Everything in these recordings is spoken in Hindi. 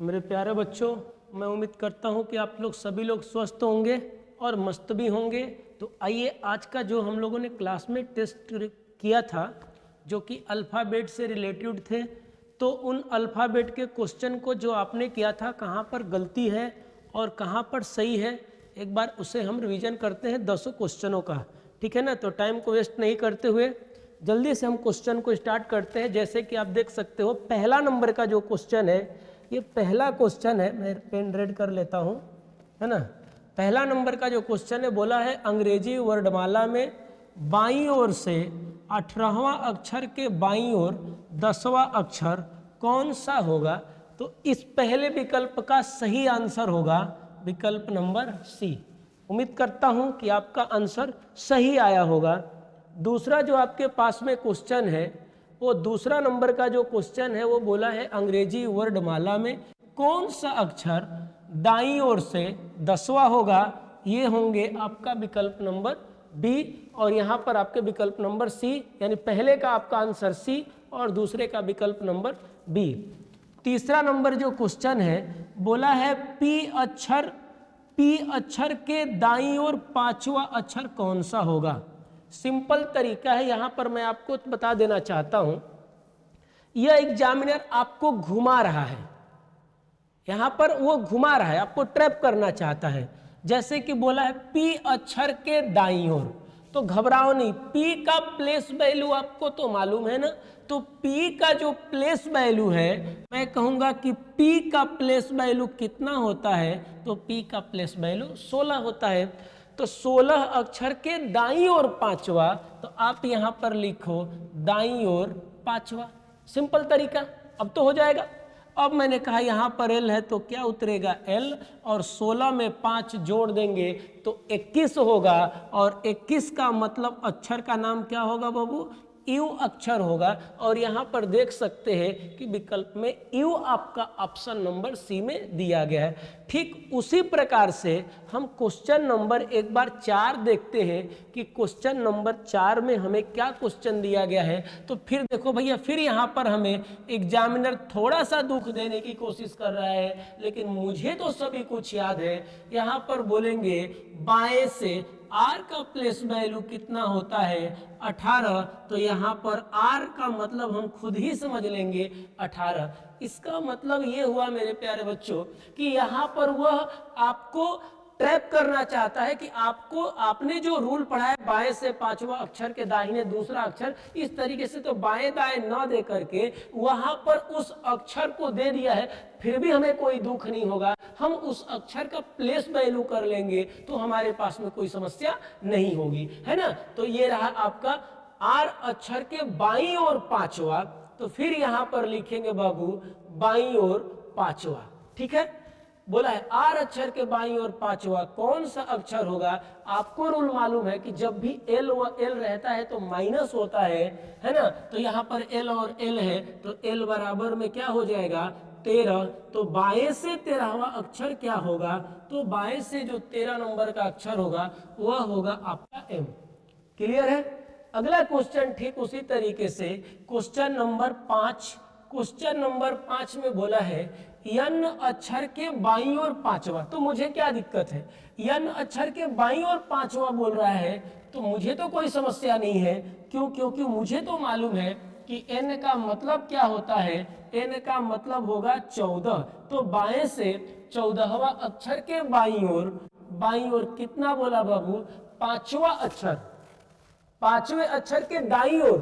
मेरे प्यारे बच्चों, मैं उम्मीद करता हूँ कि आप लोग सभी लोग स्वस्थ होंगे और मस्त भी होंगे। तो आइए, आज का जो हम लोगों ने क्लास में टेस्ट किया था जो कि अल्फ़ाबेट से रिलेटेड थे, तो उन अल्फ़ाबेट के क्वेश्चन को जो आपने किया था कहाँ पर गलती है और कहाँ पर सही है, एक बार उसे हम रिवीजन करते हैं 10 क्वेश्चनों का। ठीक है ना? तो टाइम को वेस्ट नहीं करते हुए जल्दी से हम क्वेश्चन को स्टार्ट करते हैं। जैसे कि आप देख सकते हो, पहला नंबर का जो क्वेश्चन है, ये पहला क्वेश्चन है। मैं पेन रेड कर लेता हूँ, है ना। पहला नंबर का जो क्वेश्चन है, बोला है अंग्रेजी वर्णमाला में बाईं ओर से 18वां अक्षर के बाईं ओर 10वां अक्षर कौन सा होगा। तो इस पहले विकल्प का सही आंसर होगा विकल्प नंबर सी। उम्मीद करता हूँ कि आपका आंसर सही आया होगा। दूसरा जो आपके पास में क्वेश्चन है, वो दूसरा नंबर का जो क्वेश्चन है, वो बोला है अंग्रेजी वर्णमाला में कौन सा अक्षर दाईं ओर से 10वां होगा। ये होंगे आपका विकल्प नंबर बी और यहाँ पर आपके विकल्प नंबर सी, यानी पहले का आपका आंसर सी और दूसरे का विकल्प नंबर बी। तीसरा नंबर जो क्वेश्चन है, बोला है पी अक्षर के दाईं ओर 5वां अक्षर कौन सा होगा। सिंपल तरीका है, यहाँ पर मैं आपको बता देना चाहता हूं, यह एग्जामिनर आपको घुमा रहा है। यहाँ पर वो घुमा रहा है, आपको ट्रैप करना चाहता है। जैसे कि बोला है पी अक्षर के दाईं ओर, तो घबराओ नहीं, पी का प्लेस वैल्यू आपको तो मालूम है ना। तो पी का जो प्लेस वैल्यू है, मैं कहूँगा कि पी का प्लेस वैल्यू कितना होता है, तो पी का प्लेस वैल्यू 16 होता है। तो 16 अक्षर के दाईं ओर 5वां, तो आप यहाँ पर लिखो दाईं ओर 5वां। सिंपल तरीका, अब तो हो जाएगा। अब मैंने कहा यहाँ पर एल है तो क्या उतरेगा एल, और 16 में 5 जोड़ देंगे तो 21 होगा, और 21 का मतलब अक्षर का नाम क्या होगा बाबू, यू अक्षर होगा। और यहाँ पर देख सकते हैं कि विकल्प में यू आपका ऑप्शन नंबर सी में दिया गया है। ठीक उसी प्रकार से हम क्वेश्चन नंबर एक बार 4 देखते हैं कि क्वेश्चन नंबर 4 में हमें क्या क्वेश्चन दिया गया है। तो फिर देखो भैया, फिर यहाँ पर हमें एग्जामिनर थोड़ा सा दुख देने की कोशिश कर रहा है, लेकिन मुझे तो सभी कुछ याद है। यहाँ पर बोलेंगे बाएं से आर का प्लेस वैल्यू कितना होता है 18, तो यहाँ पर आर का मतलब हम खुद ही समझ लेंगे 18। इसका मतलब ये हुआ मेरे प्यारे बच्चों कि यहाँ पर वह आपको ट्रैप करना चाहता है कि आपने जो रूल पढ़ा है बाएं से 5वां अक्षर के दाहिने दूसरा अक्षर, इस तरीके से तो बाएं दाएं न दे करके वहां पर उस अक्षर को दे दिया है। फिर भी हमें कोई दुख नहीं होगा, हम उस अक्षर का प्लेस वैल्यू कर लेंगे तो हमारे पास में कोई समस्या नहीं होगी, है ना। तो ये रहा आपका आर अक्षर के बाईं ओर 5वां, तो फिर यहां पर लिखेंगे बाबू बाईं ओर 5वां। ठीक है, बोला है आर अक्षर के बाईं ओर 5वां कौन सा अक्षर होगा। आपको रूल मालूम है कि जब भी एल व एल रहता है तो माइनस होता है ना। तो यहाँ पर एल और एल है, तो एल बराबर में क्या हो जाएगा 13। तो बाएं से 13वां अक्षर क्या होगा, तो बाएं से जो 13 नंबर का अक्षर होगा वह होगा आपका एम। क्लियर है। अगला क्वेश्चन ठीक उसी तरीके से क्वेश्चन नंबर 5। क्वेश्चन नंबर 5 में बोला है यन अक्षर के बाईं ओर 5वां। तो मुझे क्या दिक्कत है, यन अक्षर के बाईं ओर 5वां बोल रहा है तो मुझे तो कोई समस्या नहीं है। क्यों? क्योंकि मुझे तो मालूम है कि एन का मतलब क्या होता है, एन का मतलब होगा 14। तो बाएं से 14वां अक्षर के बाईं ओर कितना बोला बाबू, 5वां अक्षर, 5वें अक्षर के दाईं ओर।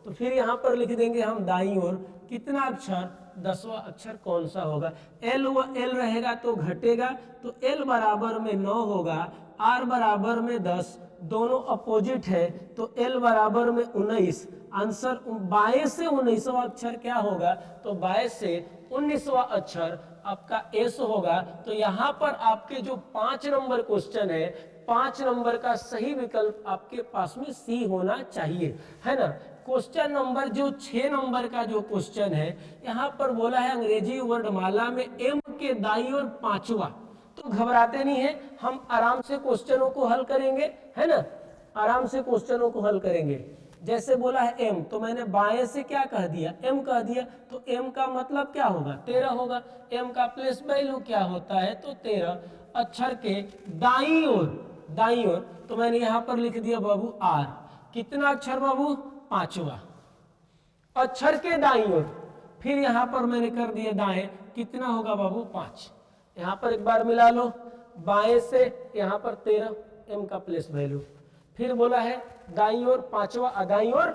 तो फिर यहां पर लिख देंगे हम दाईं ओर कितना अक्षर, 10वां अक्षर कौन सा होगा। एल व एल रहेगा तो घटेगा, तो एल बराबर में 9 होगा, आर बराबर में 10, दोनों अपोजिट है तो एल बराबर में 19। आंसर बाएं से 19वां अक्षर क्या होगा, तो बाएं से 19वां अक्षर आपका एस होगा। तो यहाँ पर आपके जो 5 नंबर क्वेश्चन है, 5 नंबर का सही विकल्प आपके पास में सी होना चाहिए, है ना। क्वेश्चन नंबर जो 6 नंबर का जो क्वेश्चन है, यहाँ पर बोला है अंग्रेजी वर्णमाला में एम के दाईं ओर 5वां। तो घबराते नहीं है, हम आराम से क्वेश्चनों को हल करेंगे, है ना, आराम से क्वेश्चनों को हल करेंगे। जैसे बोला है m, तो मैंने बाएं से क्या कह दिया, m कह दिया, तो m का मतलब क्या होगा, 13 होगा। m का प्लेस वैल्यू क्या होता है, तो 13। अक्षर के दाईं ओर तो मैंने यहाँ पर लिख दिया बाबू r। कितना अक्षर बाबू, 5वां। अक्षर के दाईं ओर, फिर यहाँ पर मैंने कर दिया दाएं, कितना होगा बाबू, 5। यहाँ पर एक बार मिला लो, बाएं से यहाँ पर 13, m का प्लेस वैल्यू, फिर बोला है दाईं ओर 5वां, दाईं ओर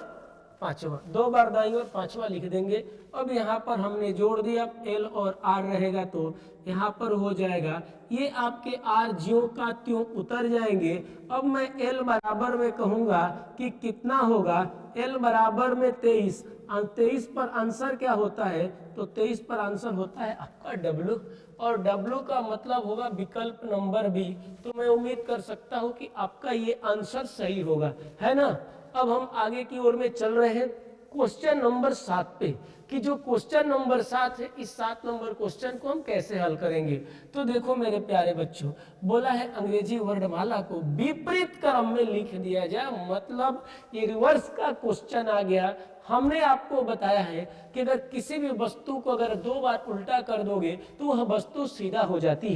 5वां, 2 बार दाईं ओर 5वां लिख देंगे। अब यहाँ पर हमने जोड़ दिया, l और r रहेगा, तो यहाँ पर हो जाएगा, ये आपके r ज्यों का त्यों उतर जाएंगे। अब मैं l बराबर में कहूँगा कि कितना होगा, l बराबर में 23, 23 पर आंसर क्या होता है, तो 23 पर आंसर होता है आपका W, और W का मतलब होगा विकल्प नंबर बी। तो मैं उम्मीद कर सकता हूं कि आपका ये आंसर सही होगा, है ना। अब हम आगे की ओर में चल रहे हैं क्वेश्चन नंबर 7 पे, कि जो क्वेश्चन नंबर 7 है, इस 7 नंबर क्वेश्चन को हम कैसे हल करेंगे। तो देखो मेरे प्यारे बच्चों, बोला है अंग्रेजी वर्णमाला को विपरीत क्रम में लिख दिया जाए, मतलब ये रिवर्स का क्वेश्चन आ गया। हमने आपको बताया है कि अगर किसी भी वस्तु को अगर 2 बार उल्टा कर दोगे तो वह वस्तु सीधा हो जाती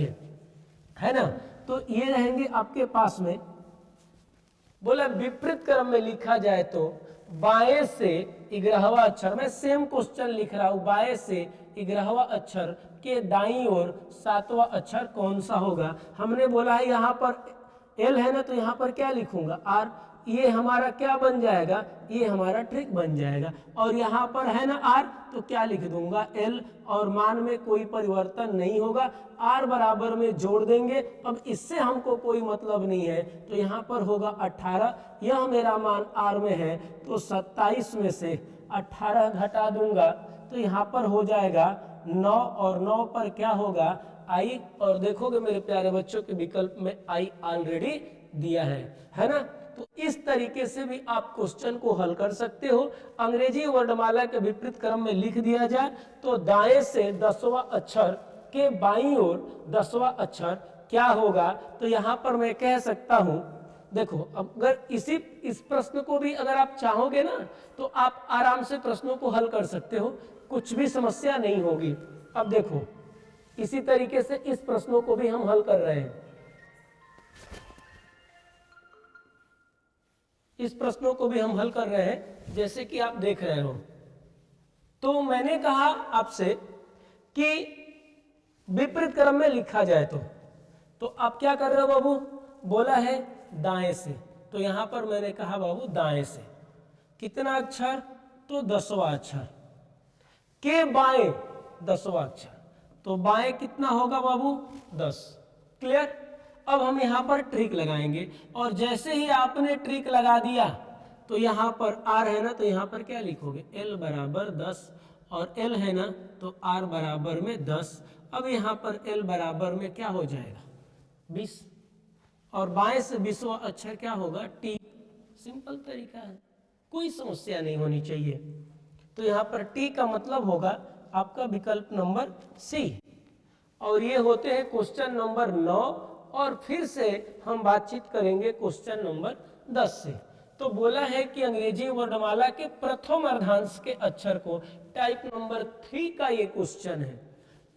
है ना। तो ये रहेंगे आपके पास में, बोला विपरीत क्रम में लिखा जाए तो बाएं से 11वां अक्षर, मैं सेम क्वेश्चन लिख रहा हूं, बाएं से 11वां अक्षर के दाईं ओर 7वां अक्षर कौन सा होगा। हमने बोला है यहाँ पर एल है ना, तो यहाँ पर क्या लिखूंगा, आर। ये हमारा क्या बन जाएगा, ये हमारा ट्रिक बन जाएगा। और यहाँ पर है ना आर, तो क्या लिख दूंगा, एल, और मान में कोई परिवर्तन नहीं होगा, आर बराबर में जोड़ देंगे। अब इससे हमको कोई मतलब नहीं है, तो यहाँ पर होगा 18, यह मेरा मान आर में है, तो 27 में से 18 घटा दूंगा, तो यहाँ पर हो जाएगा 9, और 9 पर क्या होगा, आई। और देखोगे मेरे प्यारे बच्चों के विकल्प में आई ऑलरेडी दिया है ना। तो इस तरीके से भी आप क्वेश्चन को हल कर सकते हो। अंग्रेजी वर्णमाला के विपरीत क्रम में लिख दिया जाए तो दाएं से 10वां अक्षर के बाईं ओर 10वां अक्षर क्या होगा, तो यहाँ पर मैं कह सकता हूँ, देखो अगर इस प्रश्न को भी अगर आप चाहोगे ना, तो आप आराम से प्रश्नों को हल कर सकते हो, कुछ भी समस्या नहीं होगी। अब देखो इसी तरीके से इस प्रश्नों को भी हम हल कर रहे हैं, इस प्रश्नों को भी हम हल कर रहे हैं, जैसे कि आप देख रहे हो। तो मैंने कहा आपसे कि विपरीत क्रम में लिखा जाए तो आप क्या कर रहे हो बाबू, बोला है दाएं से, तो यहां पर मैंने कहा बाबू दाएं से, कितना अक्षर, तो 10वां अक्षर के बाएं 10वां अक्षर, तो बाएं कितना होगा बाबू, 10। क्लियर। अब हम यहाँ पर ट्रिक लगाएंगे, और जैसे ही आपने ट्रिक लगा दिया तो यहाँ पर आर है ना, तो यहाँ पर क्या लिखोगे, एल बराबर 10, और एल है ना, तो आर बराबर में 10। अब यहाँ पर एल बराबर में क्या हो जाएगा, 20, और बाएं से 20वां अक्षर क्या होगा, टी। सिंपल तरीका है, कोई समस्या नहीं होनी चाहिए। तो यहाँ पर टी का मतलब होगा आपका विकल्प नंबर सी। और ये होते हैं क्वेश्चन नंबर 9, और फिर से हम बातचीत करेंगे क्वेश्चन नंबर 10 से। तो बोला है कि अंग्रेजी वर्णमाला के प्रथम अर्धांश के अक्षर को, टाइप नंबर 3 का ये क्वेश्चन है,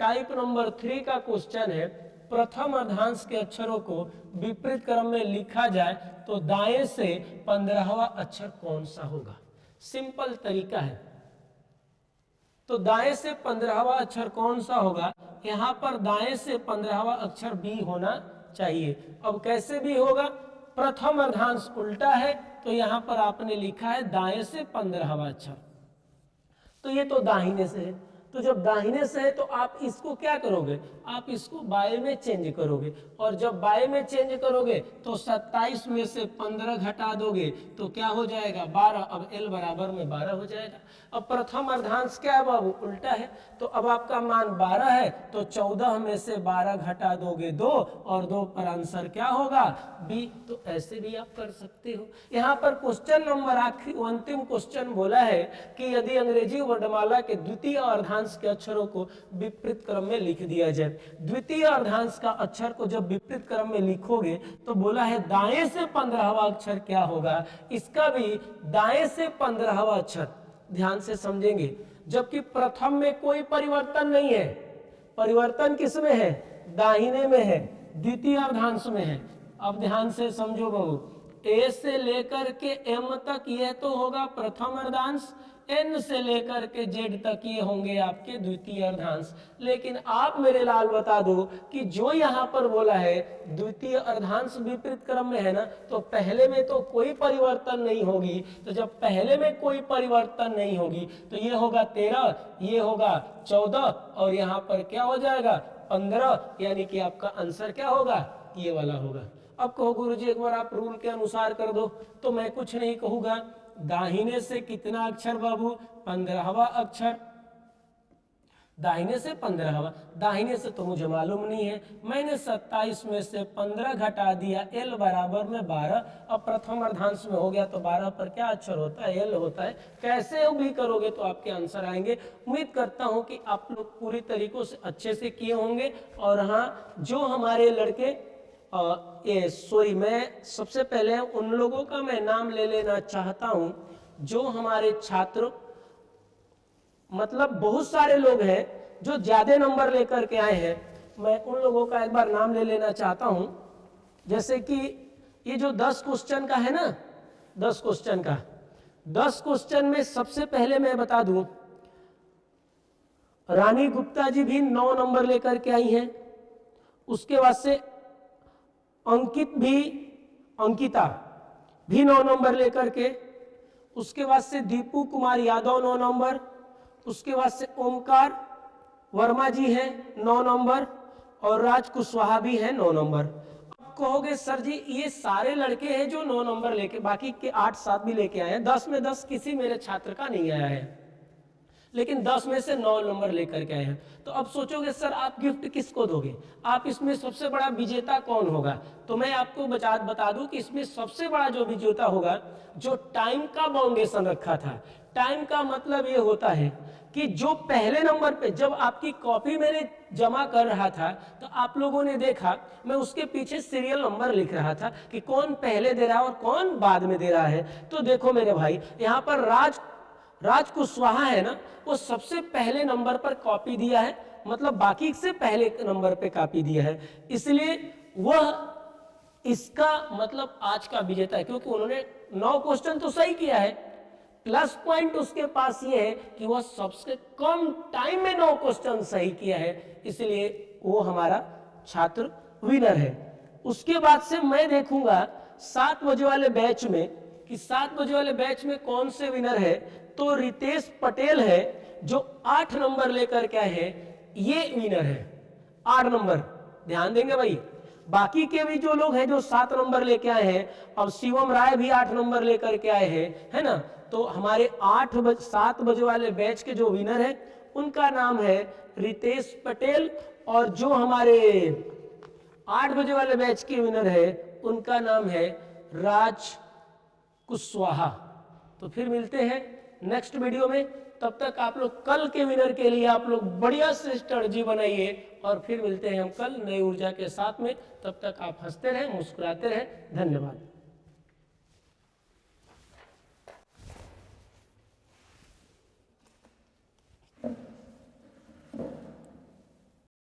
टाइप नंबर 3 का क्वेश्चन है, प्रथम अर्धांश के अक्षरों को विपरीत क्रम में लिखा जाए तो दाएं से 15वां अक्षर कौन सा होगा। सिंपल तरीका है, तो दाएं से 15वां अक्षर कौन सा होगा, यहाँ पर दाएं से 15वां अक्षर बी होना चाहिए। अब कैसे भी होगा, प्रथम अर्धांश उल्टा है, तो यहाँ पर आपने लिखा है दाएं से 15वां अक्षर, तो ये तो दाहिने से है, तो जब दाहिने से है तो आप इसको क्या करोगे, आप इसको बाएं में चेंज करोगे, और जब बाएं में चेंज करोगे तो 27 में से 15 घटा दोगे तो क्या हो जाएगा, 12। अब एल बराबर में 12 हो जाएगा। अब प्रथम अर्धांश क्या है बाबू, उल्टा है, तो अब आपका मान 12 है, तो 14 में से 12 घटा दोगे 2, और 2 पर आंसर क्या होगा, बी। तो ऐसे भी आप कर सकते हो। यहाँ पर क्वेश्चन नंबर आखिरी अंतिम क्वेश्चन बोला है कि यदि अंग्रेजी वर्णमाला के द्वितीय अर्धांश अर्धांश के अक्षरों को विपरीत क्रम में लिख दिया जाए। द्वितीय अर्धांश का अक्षर को जब विपरीत क्रम में लिखोगे तो बोला है दाएं से 15वां अक्षर क्या होगा, इसका भी दाएं से 15वां अक्षर ध्यान से समझेंगे। जबकि प्रथम में कोई परिवर्तन नहीं है, परिवर्तन किसमें है, दाहिने में है, द्वितीय अर्धांश में है। अब ध्यान से समझो बहू, ए से लेकर के एम तक यह तो होगा प्रथम अर्धांश, एन से लेकर के जेड तक ये होंगे आपके द्वितीय अर्धांश। लेकिन आप मेरे लाल बता दो कि जो यहाँ पर बोला है द्वितीय अर्धांश विपरीत क्रम में है ना, तो पहले में तो कोई परिवर्तन नहीं होगी। तो जब पहले में कोई परिवर्तन नहीं होगी तो ये होगा 13, ये होगा 14 और यहाँ पर क्या हो जाएगा 15, यानी कि आपका आंसर क्या होगा, ये वाला होगा। अब कहो गुरुजी एक बार आप रूल के अनुसार कर दो, तो मैं कुछ नहीं कहूंगा। दाहिने से कितना अक्षर बाबू, 15वां अक्षर, दाहिने से 15वां, दाहिने से तो मुझे मालूम नहीं है, मैंने 27 में से 15 घटा दिया, एल बराबर में 12। अब प्रथम अर्धांश में हो गया तो 12 पर क्या अक्षर होता है, एल होता है। कैसे भी करोगे तो आपके आंसर आएंगे। उम्मीद करता हूं कि आप लोग पूरी तरीकों से अच्छे से किए होंगे। और हाँ, जो हमारे लड़के सॉरी, मैं सबसे पहले उन लोगों का मैं नाम ले लेना चाहता हूं जो हमारे छात्र, मतलब बहुत सारे लोग हैं जो ज्यादा नंबर लेकर के आए हैं, मैं उन लोगों का एक बार नाम ले लेना चाहता हूं। जैसे कि ये जो 10 क्वेश्चन का है ना, 10 क्वेश्चन का, 10 क्वेश्चन में सबसे पहले मैं बता दूं, रानी गुप्ता जी भी 9 नंबर लेकर के आई हैं। उसके बाद से अंकिता भी 9 नंबर लेकर के, उसके बाद से दीपू कुमार यादव 9 नंबर, उसके बाद से ओमकार वर्मा जी हैं 9 नंबर और राज कुशवाहा भी हैं 9 नंबर। अब कहोगे सर जी ये सारे लड़के हैं जो 9 नंबर लेके, बाकी के 8-7 भी लेके आए हैं, 10 में 10 किसी मेरे छात्र का नहीं आया है, लेकिन 10 में से 9 नंबर लेकर के आए हैं। तो अब सोचोगे सर आप गिफ्ट किसको दोगे, आप इसमें सबसे बड़ा विजेता कौन होगा। तो मैं आपको बता दूं कि इसमें सबसे बड़ा जो विजेता होगा, जो टाइम का बाउंडेशन रखा था। टाइम का मतलब ये होता है कि जो पहले नंबर पे जब आपकी कॉपी मैंने जमा कर रहा था तो आप लोगों ने देखा मैं उसके पीछे सीरियल नंबर लिख रहा था कि कौन पहले दे रहा है और कौन बाद में दे रहा है। तो देखो मेरे भाई, यहाँ पर राज कुशवाहा है ना, वो सबसे पहले नंबर पर कॉपी दिया है, मतलब बाकी से पहले नंबर पे कॉपी दिया है, इसलिए वह इसका मतलब आज का विजेता है, क्योंकि उन्होंने 9 क्वेश्चन तो सही किया है। प्लस पॉइंट उसके पास ये है कि वह सबसे कम टाइम में 9 क्वेश्चन सही किया है, इसलिए वो हमारा छात्र विनर है। उसके बाद से मैं देखूंगा 7 बजे वाले बैच में कि 7 बजे वाले बैच में कौन से विनर है। तो रितेश पटेल है जो 8 नंबर लेकर के आए हैं, ये विनर है 8 नंबर। ध्यान देंगे भाई, बाकी के भी जो लोग हैं जो 7 नंबर लेके आए हैं, अब शिवम राय भी 8 नंबर लेकर के आए हैं, है ना। तो हमारे 7 बजे वाले बैच के जो विनर है उनका नाम है रितेश पटेल, और जो हमारे 8 बजे वाले बैच के विनर है उनका नाम है राज कुशवाहा। तो फिर मिलते हैं नेक्स्ट वीडियो में, तब तक आप लोग कल के विनर के लिए आप लोग बढ़िया से स्ट्रेटजी बनाइए, और फिर मिलते हैं हम कल नई ऊर्जा के साथ में। तब तक आप हंसते रहें, मुस्कुराते रहें। धन्यवाद।